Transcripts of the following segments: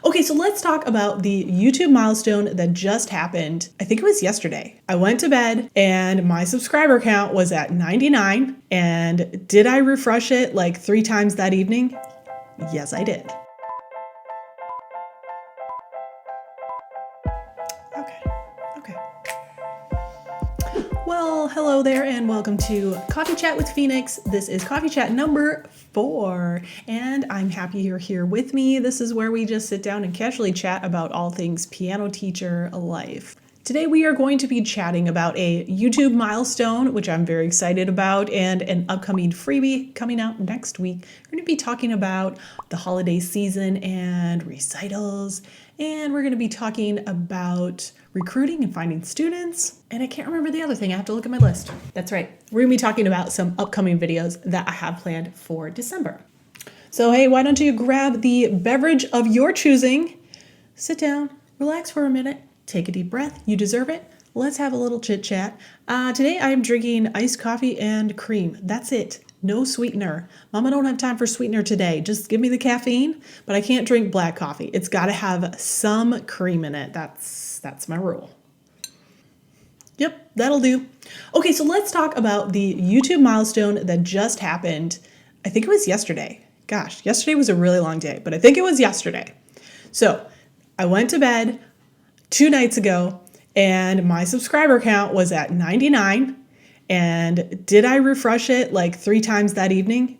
Okay, so let's talk about the YouTube milestone that just happened. I think it was yesterday. I went to bed and my subscriber count was at 99. And did I refresh it like 3 times that evening? Yes, I did. Okay. Well, hello there and welcome to Coffee Chat with Phoenix. This is Coffee Chat number 4 and I'm happy you're here with me. This is where we just sit down and casually chat about all things piano teacher life. Today we are going to be chatting about a YouTube milestone, which I'm very excited about, and an upcoming freebie coming out next week. We're going to be talking about the holiday season and recitals, and we're going to be talking about recruiting and finding students. And I can't remember the other thing. I have to look at my list. That's right. We're going to be talking about some upcoming videos that I have planned for December. So hey, why don't you grab the beverage of your choosing, sit down, relax for a minute, take a deep breath. You deserve it. Let's have a little chit chat. Today I'm drinking iced coffee and cream. That's it. No sweetener. Mom, I don't have time for sweetener today. Just give me the caffeine, but I can't drink black coffee. It's got to have some cream in it. That's my rule. Yep, that'll do. Okay, so let's talk about the YouTube milestone that just happened. I think it was yesterday. Gosh, yesterday was a really long day, but I think it was yesterday. So I went to bed 2 nights ago and my subscriber count was at 99. And did I refresh it like 3 times that evening?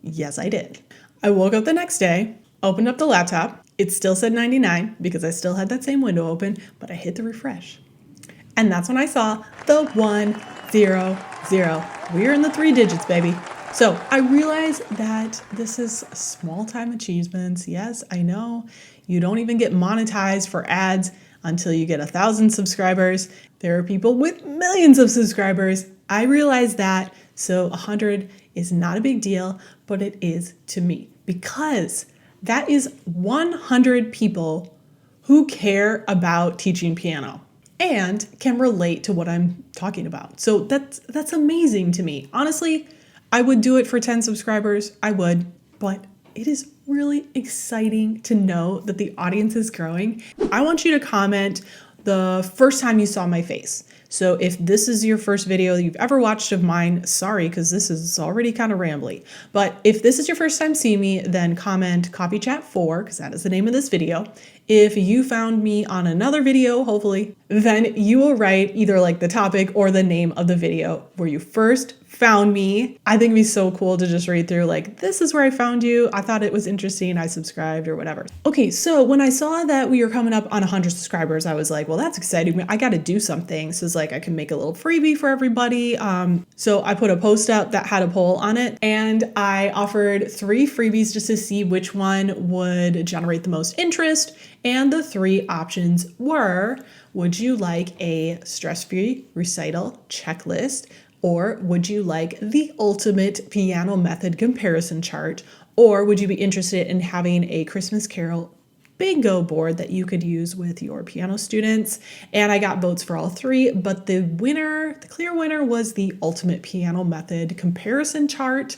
Yes, I did. I woke up the next day, opened up the laptop. It still said 99 because I still had that same window open, but I hit the refresh. And that's when I saw the 100. We're in the 3 digits, baby. So I realized that this is small time achievements. Yes, I know you don't even get monetized for ads until you get 1,000 subscribers. There are people with millions of subscribers. I realize that, so 100 is not a big deal, but it is to me because that is 100 people who care about teaching piano and can relate to what I'm talking about. So that's amazing to me. Honestly, I would do it for 10 subscribers. I would, but it is really exciting to know that the audience is growing. I want you to comment the first time you saw my face. So if this is your first video you've ever watched of mine, sorry, because this is already kind of rambly. But if this is your first time seeing me, then comment Coffee Chat 4, because that is the name of this video. If you found me on another video, hopefully, then you will write either like the topic or the name of the video where you first found me. I think it'd be so cool to just read through like, this is where I found you. I thought it was interesting. I subscribed or whatever. Okay, so when I saw that we were coming up on 100 subscribers, I was like, well, that's exciting. I got to do something. So it's like, I can make a little freebie for everybody. So I put a post up that had a poll on it and I offered 3 freebies just to see which one would generate the most interest. And the 3 options were, would you like a stress-free recital checklist? Or would you like the ultimate piano method comparison chart? Or would you be interested in having a Christmas Carol bingo board that you could use with your piano students? And I got votes for all 3, but the clear winner was the ultimate piano method comparison chart,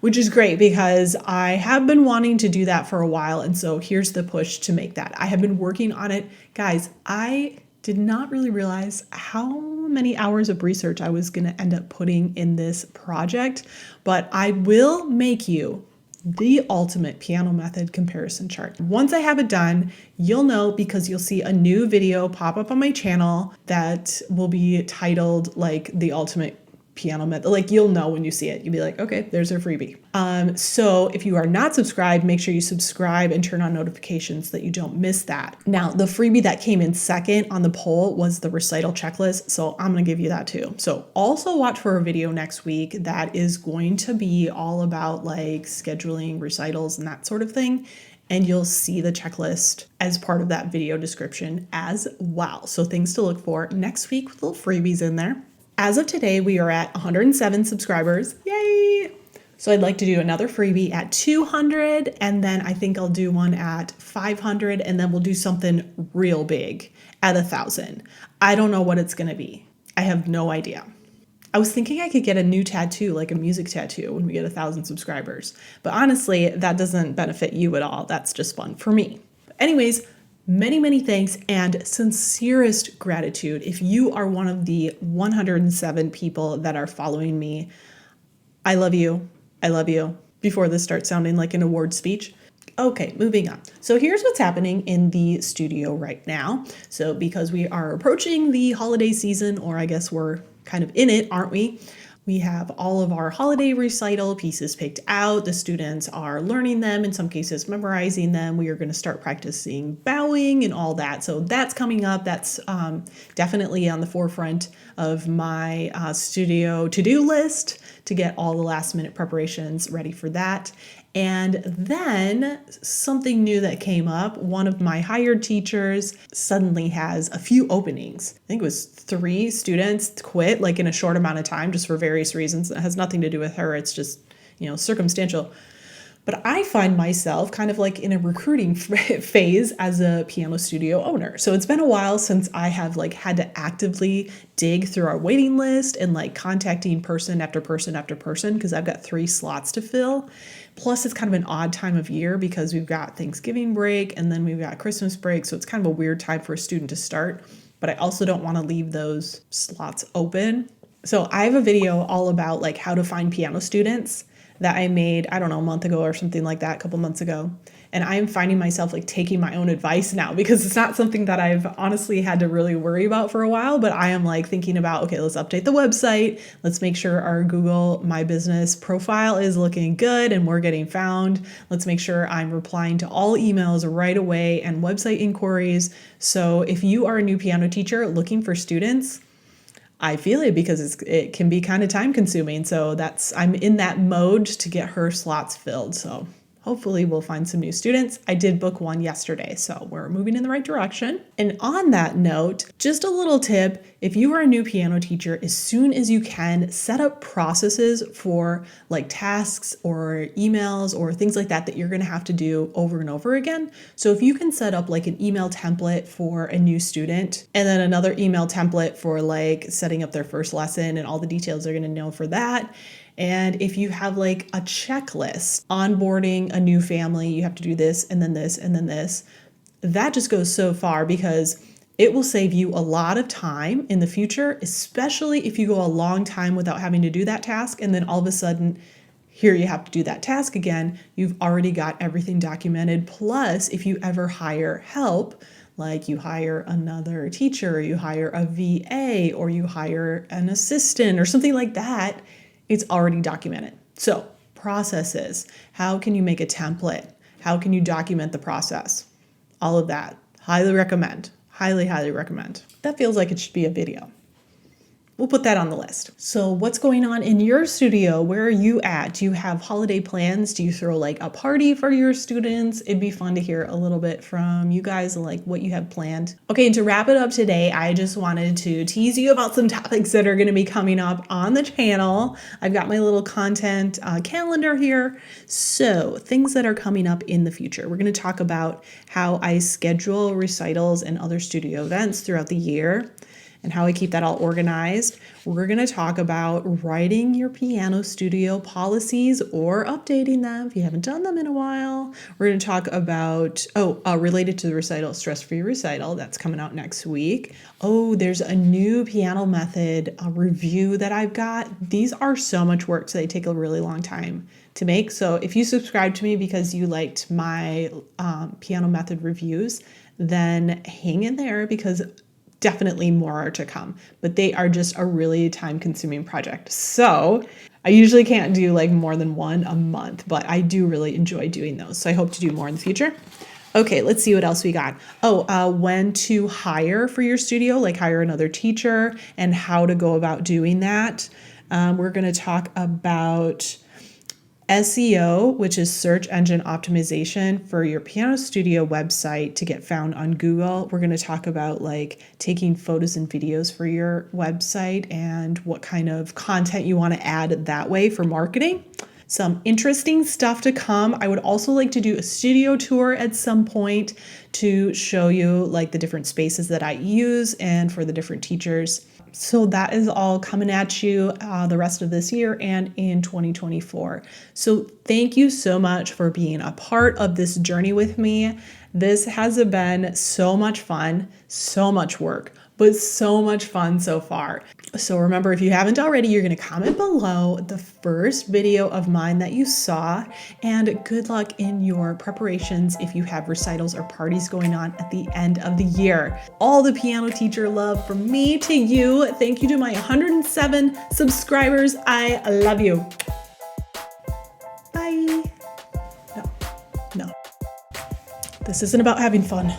which is great because I have been wanting to do that for a while. And so here's the push to make that. I have been working on it. Guys, I did not really realize how many hours of research I was going to end up putting in this project, but I will make you the ultimate piano method comparison chart. Once I have it done, you'll know because you'll see a new video pop up on my channel that will be titled like the ultimate piano method. Like you'll know when you see it. You'll be like, okay, there's a freebie. So if you are not subscribed, make sure you subscribe and turn on notifications so that you don't miss that. Now, the freebie that came in second on the poll was the recital checklist. So I'm going to give you that too. So also watch for a video next week that is going to be all about like scheduling recitals and that sort of thing. And you'll see the checklist as part of that video description as well. So things to look for next week with little freebies in there. As of today, we are at 107 subscribers. Yay! So I'd like to do another freebie at 200, and then I think I'll do one at 500, and then we'll do something real big at 1,000. I don't know what it's going to be. I have no idea. I was thinking I could get a new tattoo, like a music tattoo, when we get 1,000 subscribers. But honestly, that doesn't benefit you at all. That's just fun for me. anyways, many, many thanks and sincerest gratitude. If you are one of the 107 people that are following me, I love you. I love you. Before this starts sounding like an award speech. Okay, moving on. So here's what's happening in the studio right now. So because we are approaching the holiday season, or I guess we're kind of in it, aren't we? We have all of our holiday recital pieces picked out. The students are learning them, in some cases memorizing them. We are going to start practicing bowing and all that. So that's coming up. That's definitely on the forefront of my studio to-do list to get all the last minute preparations ready for that. And then something new that came up, one of my hired teachers suddenly has a few openings. I think it was 3 students quit like in a short amount of time just for various reasons. It has nothing to do with her. It's just, circumstantial. But I find myself kind of like in a recruiting phase as a piano studio owner. So it's been a while since I have had to actively dig through our waiting list and contacting person after person after person because I've got 3 slots to fill. Plus it's kind of an odd time of year because we've got Thanksgiving break and then we've got Christmas break. So it's kind of a weird time for a student to start, but I also don't want to leave those slots open. So I have a video all about how to find piano students that I made, I don't know, a month ago or something like that, a couple months ago. And I am finding myself taking my own advice now because it's not something that I've honestly had to really worry about for a while, but I am thinking about, okay, let's update the website. Let's make sure our Google My Business profile is looking good and we're getting found. Let's make sure I'm replying to all emails right away and website inquiries. So if you are a new piano teacher looking for students, I feel it because it can be kind of time consuming. So I'm in that mode to get her slots filled. So hopefully we'll find some new students. I did book one yesterday, so we're moving in the right direction. And on that note, just a little tip, if you are a new piano teacher, as soon as you can, set up processes for tasks or emails or things like that you're going to have to do over and over again. So if you can set up an email template for a new student and then another email template for setting up their first lesson and all the details they're going to know for that. And if you have a checklist, onboarding a new family, you have to do this and then this and then this, that just goes so far because it will save you a lot of time in the future, especially if you go a long time without having to do that task. And then all of a sudden, here you have to do that task again. You've already got everything documented. Plus, if you ever hire help, you hire another teacher, you hire a VA, or you hire an assistant or something like that, it's already documented. So processes, how can you make a template? How can you document the process? All of that, highly recommend, highly, highly recommend. That feels like it should be a video. We'll put that on the list. So what's going on in your studio? Where are you at? Do you have holiday plans? Do you throw a party for your students? It'd be fun to hear a little bit from you guys what you have planned. Okay, and to wrap it up today, I just wanted to tease you about some topics that are going to be coming up on the channel. I've got my little content calendar here. So things that are coming up in the future. We're going to talk about how I schedule recitals and other studio events throughout the year, and how I keep that all organized. We're going to talk about writing your piano studio policies or updating them if you haven't done them in a while. We're going to talk about, related to the recital, stress-free recital. That's coming out next week. Oh, there's a new piano method review that I've got. These are so much work, so they take a really long time to make. So if you subscribe to me because you liked my piano method reviews, then hang in there because definitely more are to come, but they are just a really time-consuming project. So I usually can't do more than one a month, but I do really enjoy doing those. So I hope to do more in the future. Okay, let's see what else we got. When to hire for your studio, hire another teacher and how to go about doing that. We're going to talk about SEO, which is search engine optimization for your piano studio website to get found on Google. We're going to talk about taking photos and videos for your website and what kind of content you want to add that way for marketing. Some interesting stuff to come. I would also like to do a studio tour at some point to show you the different spaces that I use and for the different teachers. So that is all coming at you the rest of this year and in 2024. So thank you so much for being a part of this journey with me. This has been so much fun, so much work, but so much fun so far. So remember, if you haven't already, you're going to comment below the first video of mine that you saw, and good luck in your preparations if you have recitals or parties going on at the end of the year. All the piano teacher love from me to you. Thank you to my 107 subscribers. I love you. Bye. No. This isn't about having fun.